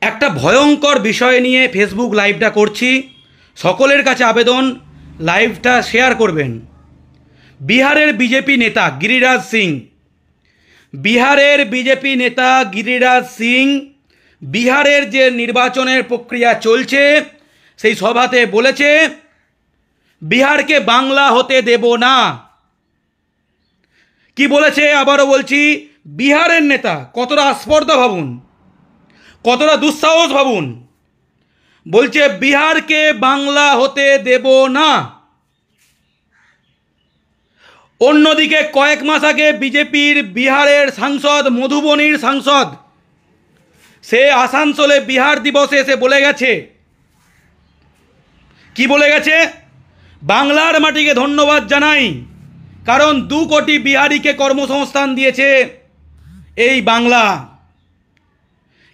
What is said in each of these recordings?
একটা ভয়ঙ্কর বিষয় নিয়ে ফেসবুক লাইভটা করছি। সকলের কাছে আবেদন, লাইভটা শেয়ার করবেন। বিহারের বিজেপি নেতা গিরিরাজ সিং, বিহারের বিজেপি নেতা গিরিরাজ সিং বিহারের যে নির্বাচনের প্রক্রিয়া চলছে সেই সভাতে বলেছে বিহারকে বাংলা হতে দেব না। কি বলেছে আবারও বলছি, বিহারের নেতা, কতটা আস্পর্ধা ভাবুন, কতটা দুঃসাহস ভাবুন। বলছে বিহারকে বাংলা হতে দেব না। অন্যদিকে কয়েক মাস আগে বিজেপির বিহারের সাংসদ, মধুবনীর সাংসদ, সে আসানসোলে বিহার দিবসে এসে বলে গেছে, কি বলে গেছে, বাংলার মাটিকে ধন্যবাদ জানাই, কারণ 2 কোটি বিহারিকে কর্মসংস্থান দিয়েছে এই বাংলা।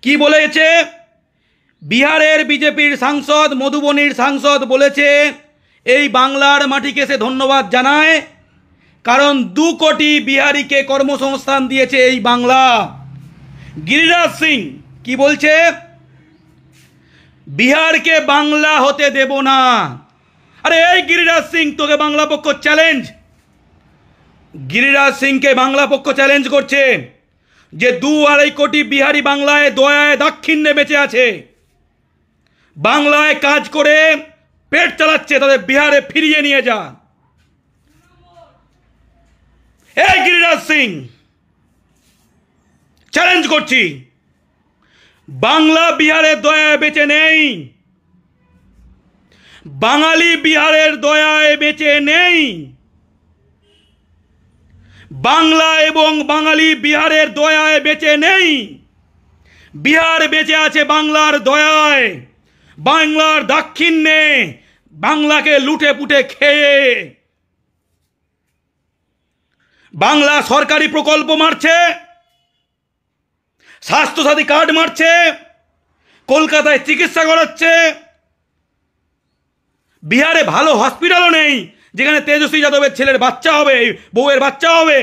কি বলেছে বিহারের বিজেপির সাংসদ, মধুবনীর সাংসদ বলেছে এই বাংলার মাটিকে সে ধন্যবাদ জানায়, কারণ 2 কোটি বিহারিকে কর্মসংস্থান দিয়েছে এই বাংলা। গিরিরাজ সিং কি বলছে, বিহারকে বাংলা হতে দেব না। আরে এই গিরিরাজ সিং, তোকে বাংলা পক্ষ চ্যালেঞ্জ। গিরিরাজ সিংকে বাংলা পক্ষ চ্যালেঞ্জ করছে যে 2-2.5 কোটি বিহারি বাংলায় দয়ায় দাক্ষিণ্যে বেঁচে আছে, বাংলায় কাজ করে পেট চালাচ্ছে, তাদের বিহারে ফিরিয়ে নিয়ে যা। এই গিরিরাজ সিং, চ্যালেঞ্জ করছি, বাংলা বিহারের দয়ায় বেঁচে নেই, বাঙালি বিহারের দয়ায় বেঁচে নেই। বাংলা এবং বাঙালি বিহারের দয়ায় বেঁচে নেই। বিহার বেঁচে আছে বাংলার দয়ায়, বাংলার দাক্ষিণ্যে, বাংলাকে লুটে পুটে খেয়ে। বাংলা সরকারি প্রকল্প মারছে, স্বাস্থ্যসাথী কার্ড মারছে, কলকাতায় চিকিৎসা করাচ্ছে। বিহারে ভালো হসপিটালও নেই যেখানে তেজস্বী যাদবের ছেলের বাচ্চা হবে, বউয়ের বাচ্চা হবে।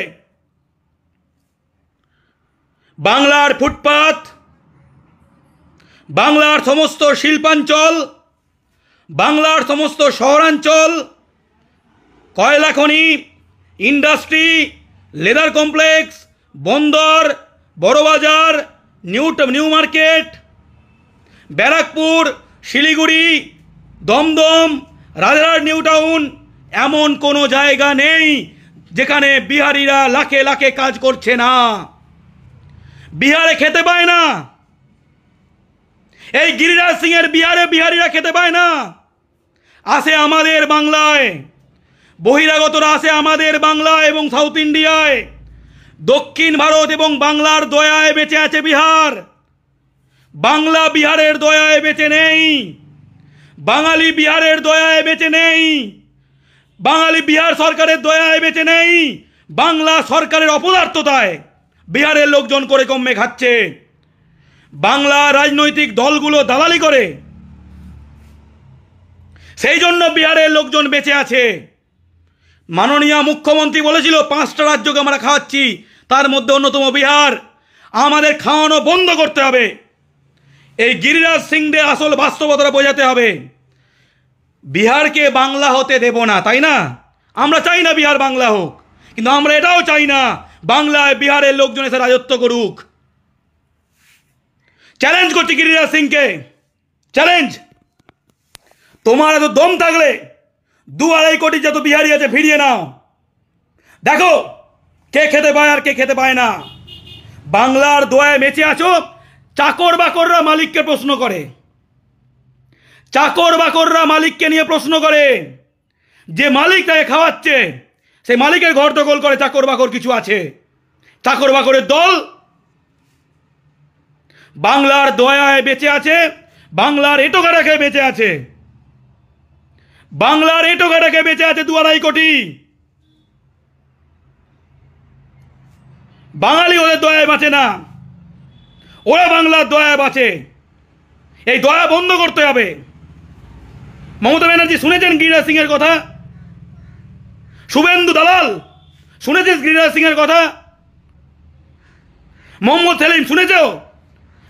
বাংলার ফুটপাত, বাংলার সমস্ত শিল্পাঞ্চল, বাংলার সমস্ত শহরাঞ্চল, কয়লা খনি, ইন্ডাস্ট্রি, লেদার কমপ্লেক্স, বন্দর, Burrabazar, New Market, Barrackpore, Siliguri, Dum Dum, Rajarhat New Town, এমন কোনো জায়গা নেই যেখানে বিহারিরা লাখে লাখে কাজ করছে না, বিহারে খেতে পায় না। এই গিরিরাজ সিং এর বিহারে বিহারিরা খেতে পায় না, আসে আমাদের বাংলায়, বহিরাগতরা আসে আমাদের বাংলায় এবং সাউথ ইন্ডিয়ায়। দক্ষিণ ভারত এবং বাংলার দয়ায় বেঁচে আছে বিহার, বাংলা বিহারের দয়ায় বেঁচে নেই, বাঙালি বিহারের দয়ায় বেঁচে নেই, বাঙালি বিহার সরকারের দয়ায় বেঁচে নেই। বাংলা সরকারের অপদার্থতায় বিহারের লোকজন করে কমে খাচ্ছে। বাংলা রাজনৈতিক দলগুলো দালালি করে, সেই জন্য বিহারের লোকজন বেঁচে আছে। মাননীয় মুখ্যমন্ত্রী বলেছিল 5টা রাজ্যকে আমরা খাওয়াচ্ছি, তার মধ্যে অন্যতম বিহার। আমাদের খাওয়ানো বন্ধ করতে হবে। এই গিরিরাজ সিংদের আসল বাস্তবতাটা বোঝাতে হবে। বিহারকে বাংলা হতে দেব না, তাই না? আমরা চাই না বিহার বাংলা হোক, কিন্তু আমরা এটাও চাই না বাংলায় বিহারের লোকজন এসে রাজত্ব করুক। চ্যালেঞ্জ করছি গিরিরাজ সিংকে, চ্যালেঞ্জ। তোমার এত দম থাকলে 2-2.5 কোটি যত বিহারি আছে ফিরিয়ে নাও, দেখো কে খেতে পায় আর কে খেতে পায় না। বাংলার দয়ায় বেঁচে আছো। চাকর বাকররা মালিককে প্রশ্ন করে, চাকর বাকররা মালিককে নিয়ে প্রশ্ন করে, যে মালিক তাকে খাওয়াচ্ছে সেই মালিকের ঘর দখল করে চাকর বাকর কিছু আছে, চাকর বাকরের দল। বাংলার দয়ায় বেঁচে আছে, বাংলার এটোকাটাকে বেঁচে আছে, বাংলার এটোকাটাকে বেঁচে আছে 2-2.5 কোটি। বাঙালি ওদের দয়ায় বাঁচে না, ওরা বাংলার দয়ায় বাঁচে। এই দয়া বন্ধ করতে হবে। মমতা ব্যানার্জি শুনেছেন গিরিরাজ সিং এর কথা? শুভেন্দু দালাল শুনেছিস গিরিরাজ সিং এর কথা? মোহাম্মদ সেলিম শুনেছ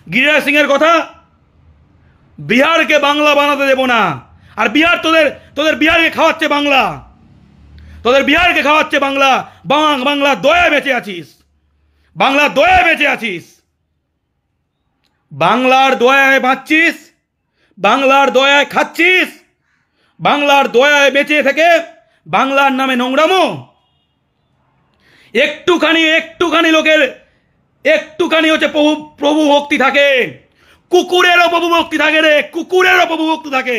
গিরিরাজ সিং এর কথা? বিহারকে বাংলা বানাতে দেব না। আর বিহার তোদের বিহারকে খাওয়াচ্ছে বাংলা, তোদের বিহারকে খাওয়াচ্ছে বাংলা। বাংলা দয়ায় বেঁচে আছিস, বাংলা দয়ায় বেঁচে আছিস, বাংলার দয়ায় বাঁচছিস, বাংলার দয়ায় খাচ্ছিস, বাংলার দয়ায় বেঁচে থেকে বাংলার নামে নোংরামো। একটুখানি লোকের একটুখানি হচ্ছে প্রভু ভক্তি থাকে, কুকুরেরও প্রভু ভক্তি থাকে রে, কুকুরেরও প্রভু ভক্তি থাকে,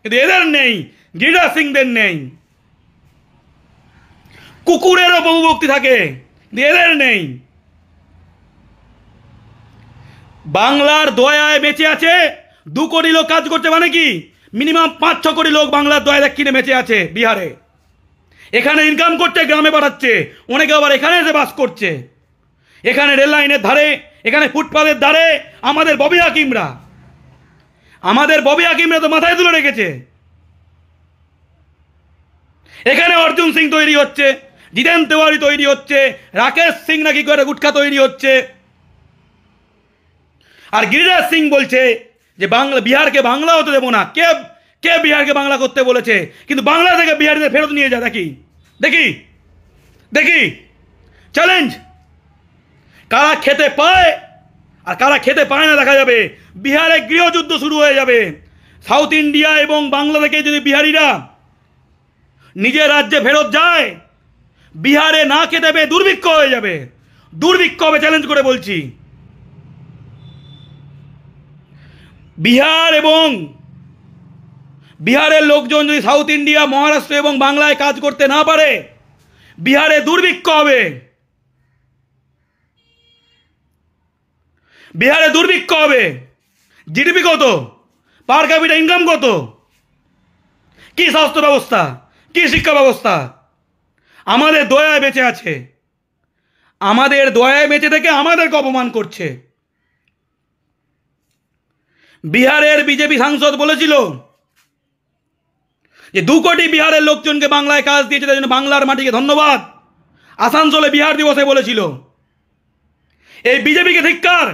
কিন্তু এদের নেই, গিরিরাজ সিংদের নেই। কুকুরেরও প্রভু ভক্তি থাকে, কিন্তু এদের নেই। বাংলার দয়ায় বেঁচে আছে 2 কোটি লোক কাজ করছে, মানে কি মিনিমাম 5-6 কোটি লোক বাংলার দয়ায় কিনে বেঁচে আছে বিহারে। এখানে ইনকাম করছে, গ্রামে পাঠাচ্ছে, অনেকে আবার এখানে এসে বাস করছে। এখানে রেল লাইনের ধারে, এখানে ফুটপাথের ধারে আমাদের ববি হাকিমরা তো মাথায় তুলে রেখেছে। এখানে অর্জুন সিং তৈরি হচ্ছে, জিতেন তেওয়ারি তৈরি হচ্ছে, রাকেশ সিং নাকি করে গুটখা তৈরি হচ্ছে। আর গিরিরাজ সিং বলছে যে বিহারকে বাংলা হতে দেবো না। কে বিহারকে বাংলা করতে বলেছে? কিন্তু বাংলা থেকে বিহারিদের ফেরত নিয়ে যা, দেখি চ্যালেঞ্জ। কারা খেতে পায় আর কারা খেতে পায় না দেখা যাবে। বিহারে গৃহযুদ্ধ শুরু হয়ে যাবে। সাউথ ইন্ডিয়া এবং বাংলা থেকে যদি বিহারিরা নিজের রাজ্যে ফেরত যায়, বিহারে না খেতে পেয়ে দুর্ভিক্ষ হয়ে যাবে, দুর্ভিক্ষ হবে, চ্যালেঞ্জ করে বলছি। বিহার এবং বিহারের লোকজন যদি সাউথ ইন্ডিয়া, মহারাষ্ট্র এবং বাংলায় কাজ করতে না পারে, বিহারে দুর্ভিক্ষ হবে, বিহারে দুর্ভিক্ষ হবে। জিডিপি কত, পার ক্যাপিটা ইনকাম কত, কি স্বাস্থ্য ব্যবস্থা, কি শিক্ষা ব্যবস্থা? আমাদের দয়ায় বেঁচে আছে, আমাদের দয়ায় বেঁচে থেকে আমাদেরকে অপমান করছে। বিহারের বিজেপি সাংসদ বলেছিল যে 2 কোটি বিহারের লোকজনকে বাংলায় কাজ দিয়েছে, তার জন্য বাংলার মাটিকে ধন্যবাদ। আসানসোলে বিহার দিবসে বলেছিল। এই বিজেপিকে ধিক্কার,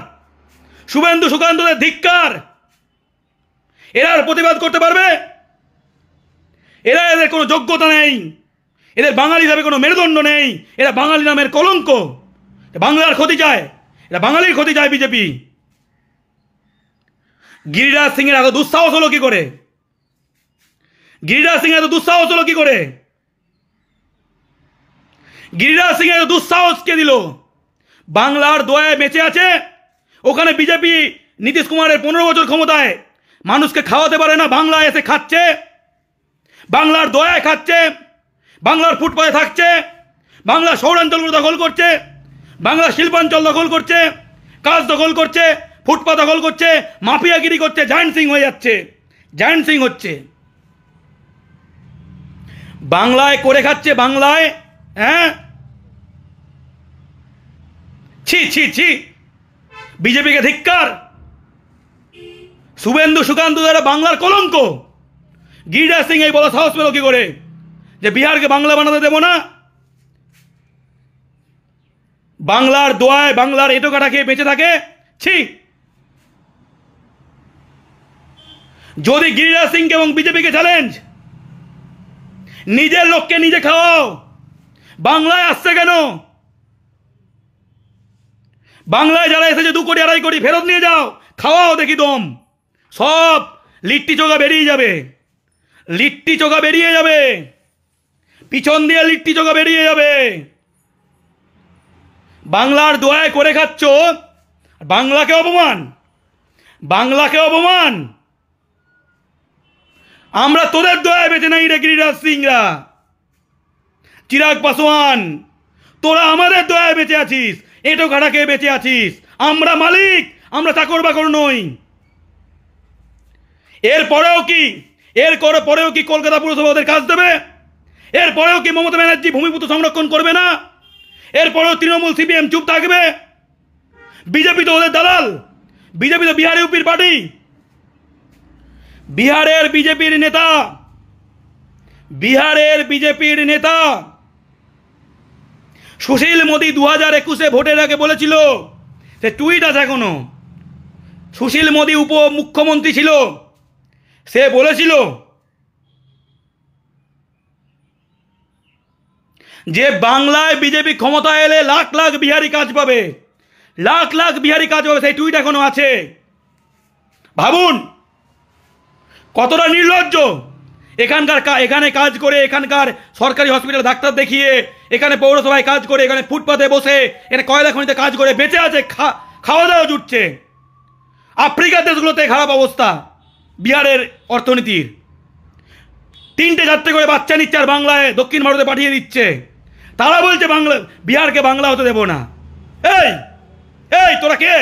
শুভেন্দু সুকান্তদের ধিক্কার। এরা প্রতিবাদ করতে পারবে? এদের কোনো যোগ্যতা নেই, এদের বাঙালি হিসাবে কোনো মেরুদণ্ড নেই, এরা বাঙালি নামের কলঙ্ক, বাংলার ক্ষতি চায়, এরা বাঙালির ক্ষতি চায় বিজেপি। গিরিরাজ সিং এর এত দুঃসাহস হলো কি করে? গিরিরাজ সিং এত দুঃসাহস হলো কি করে? গিরিরাজ সিং এত দুঃসাহস কে দিল? বাংলার দয়ায় বেঁচে আছে, ওখানে বিজেপি নীতিশ কুমারের 15 বছর ক্ষমতায় মানুষকে খাওয়াতে পারে না, বাংলায় এসে খাচ্ছে, বাংলার দয়ায় খাচ্ছে, বাংলার ফুটপাতে থাকছে, বাংলার শহরাঞ্চলগুলো দখল করছে, বাংলার শিল্পাঞ্চল দখল করছে, কাজ দখল করছে, ফুটপাত দখল করছে, মাফিয়াগিরি করছে, জায়েন্ট সিং হয়ে যাচ্ছে, জায়েন্ট সিং হচ্ছে। বাংলায় করে খাচ্ছে, বাংলায়। হ্যাঁ, ছি ছি ছি, বিজেপিকে ধিক্কার। শুভেন্দু সুকান্ত দ্বারা বাংলার কলঙ্ক। গিরিরাজ সিং এই বলা সাহস পেল কি করে যে বিহারকে বাংলা বানাতে দেব না? বাংলার দোয়ায় বাংলার এটো কাটা খেয়ে বেঁচে থাকে, ছি। যদি গিরিরাজ সিংকে এবং বিজেপিকে চ্যালেঞ্জ, নিজের লোককে নিজে খাওয়াও। বাংলায় আসছে কেন? বাংলায় যারা এসেছে 2 কোটি 2.5 কোটি ফেরত নিয়ে যাও, খাওয়াও দেখি দম। সব লিট্টি চোখা বেরিয়ে যাবে, লিট্টি চোখা বেরিয়ে যাবে, পিছন দিয়ে লিট্টি চোখা বেরিয়ে যাবে। বাংলার দোয়ায় করে খাচ্ছ, বাংলাকে অপমান, বাংলাকে অপমান। আমরা তোদের দয়ায় বেঁচে নাই রে গিরিরাজ সিংরা, চিরাগ পাসওয়ান, তোরা আমাদের দয়ায় বেঁচে আছিস, এটো ঘাটা খেয়ে বেঁচে আছিস। আমরা মালিক, আমরা চাকর বাকর নই। এরপরেও কি কলকাতা পুরসভা ওদের কাজ দেবে? এরপরেও কি মমতা ব্যানার্জি ভূমিপুত্র সংরক্ষণ করবে না? এরপরেও তৃণমূল সিপিএম চুপ থাকবে? বিজেপি তো ওদের দালাল, বিজেপি তো বিহার ইউপির পার্টি। বিহারের বিজেপির নেতা সুশীল মোদী 2021 ভোটের আগে বলেছিল, সে টুইট আছে এখনো, সুশীল মোদী উপমুখ্যমন্ত্রী ছিল, সে বলেছিল যে বাংলায় বিজেপি ক্ষমতায় এলে লাখ লাখ বিহারি কাজ পাবে, লাখ লাখ বিহারি কাজ পাবে। সেই টুইট এখনো আছে। ভাবুন কতটা নির্লজ্জ। এখানে কাজ করে, এখানকার সরকারি হসপিটালে ডাক্তার দেখিয়ে, এখানে পৌরসভায় কাজ করে, এখানে ফুটপাতে বসে, এখানে কয়লা খনিতে কাজ করে বেঁচে আছে, খাওয়া দাওয়া জুটছে। আফ্রিকার দেশগুলোতে খারাপ অবস্থা বিহারের অর্থনীতির। 3-4টে করে বাচ্চা নিচ্ছে আর বাংলায়, দক্ষিণ ভারতে পাঠিয়ে দিচ্ছে। তারা বলছে বাংলা, বিহারকে বাংলা হতে দেব না। এই এই তোরা কে?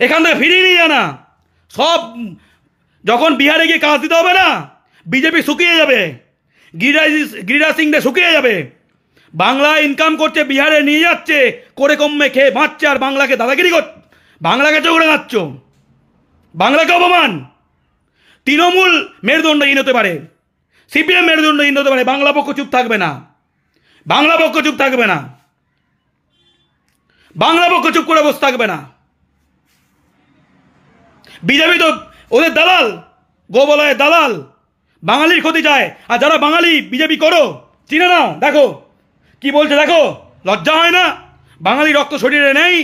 এখান থেকে ফিরিয়ে নিয়ে জানা সব। যখন বিহারে গিয়ে কাজ দিতে হবে না, বিজেপি শুকিয়ে যাবে, গিরিরাজ সিংদের শুকিয়ে যাবে। বাংলায় ইনকাম করছে, বিহারে নিয়ে যাচ্ছে, করে কমে খেয়ে বাঁচছে, আর বাংলাকে দাদাগিরি কর, বাংলাকে চোখে রাখছ, বাংলাকে অপমান। তৃণমূল মেরুদণ্ডহীন হতে পারে, সিপিএম মেরুদণ্ডহীন হতে পারে, বাংলা পক্ষ চুপ থাকবে না, বাংলা পক্ষ চুপ থাকবে না, বাংলা পক্ষ চুপ করে বসে থাকবে না। বিজেপি তো ওদের দালাল, গোবলয়ের দালাল, বাঙালির ক্ষতি চায়। আর যারা বাঙালি বিজেপি করো, চিনে নাও, দেখো কি বলছে, দেখো লজ্জা হয় না? বাঙালি রক্ত শরীরে নেই,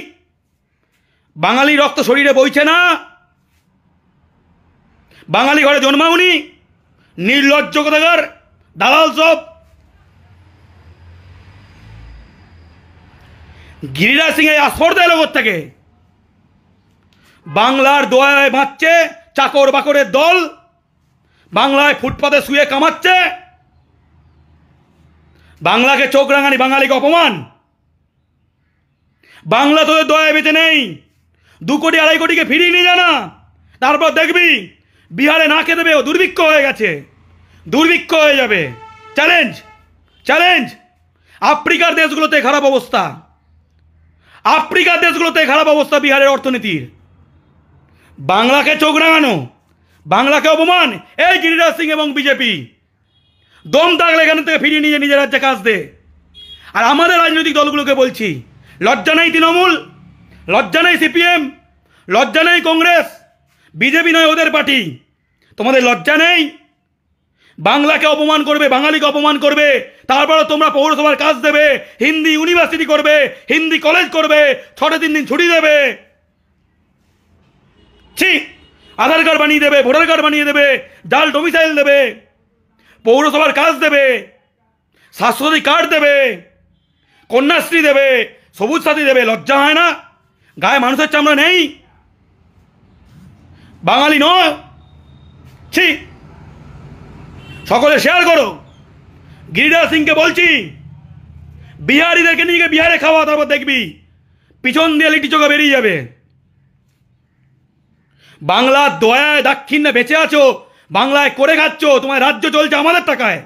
বাঙালি রক্ত শরীরে বইছে না, বাঙালি ঘরে জন্মাওনি, নির্লজ্জ কোথাকার দালাল সব। গিরিরাজ সিং এই আস্পর্ধা এলো থেকে বাংলার দোয়ায় বাঁচছে চাকর বাকরের দল, বাংলায় ফুটপাতে শুয়ে কামাচ্ছে, বাংলাকে চোখ রাঙানি, বাঙালিকে অপমান। বাংলা তোদের দয়ায় বেঁচে নেই। 2 কোটি 2.5 কোটিকে ফিরিয়ে নিয়ে জানা, তারপর দেখবি বিহারে না খেতে দেবে, দুর্ভিক্ষ হয়ে গেছে, দুর্ভিক্ষ হয়ে যাবে। Challenge, challenge. আফ্রিকার দেশগুলোতে খারাপ অবস্থা, আফ্রিকার দেশগুলোতে খারাপ অবস্থা বিহারের অর্থনীতির। বাংলাকে চোখ রাঙানো, বাংলাকে অপমান। এই গিরিরাজ সিং এবং বিজেপি দম থাকলে এখান থেকে ফিরিয়ে নিয়ে নিজের রাজ্যে কাজ দে। আর আমাদের রাজনৈতিক দলগুলোকে বলছি, লজ্জা নেই তৃণমূল, লজ্জা নেই সিপিএম, লজ্জা নেই কংগ্রেস, বিজেপি নয় ওদের পার্টি, তোমাদের লজ্জা নেই? বাংলাকে অপমান করবে, বাঙালিকে অপমান করবে, তারপরে তোমরা পৌরসভার কাজ দেবে, হিন্দি ইউনিভার্সিটি করবে, হিন্দি কলেজ করবে, 6টে 3 দিন ছুটি দেবে। ছি, আধার কার্ড বানিয়ে দেবে, ভোটার কার্ড বানিয়ে দেবে, জাল ডোমিসাইল দেবে, পৌরসভার কাজ দেবে, স্বাস্থ্যসাথী কার্ড দেবে, কন্যাশ্রী দেবে, সবুজ সাথী দেবে। লজ্জা হয় না? গায়ে মানুষের চামড়া নেই? বাঙালি নয়? ছি। সকলে শেয়ার করো। গিরিরাজ সিংকে বলছি, বিহারিদেরকে নিয়ে গিয়ে বিহারে খাওয়া, তারপর দেখবি পিছন দিয়ে লিটি চোখা বেরিয়ে যাবে। বাংলার দয়ায় দাক্ষিণ্যে বেঁচে আছো, বাংলায় করে খাচ্ছ, তোমার রাজ্য চলছে আমাদের টাকায়,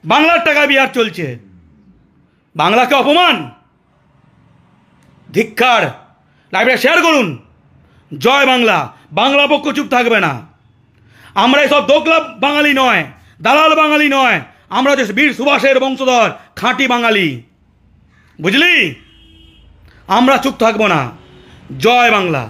বাংলার টাকায় বিহার চলছে। বাংলাকে অপমান, ধিক্কার। লাইভটা শেয়ার করুন। জয় বাংলা। বাংলা পক্ষ চুপ থাকবে না। আমরা এসব দোকলা বাঙালি নয়, দালাল বাঙালি নয়, আমরা যে বীর সুভাষের বংশধর, খাঁটি বাঙালি, বুঝলি? আমরা চুপ থাকবো না। জয় বাংলা।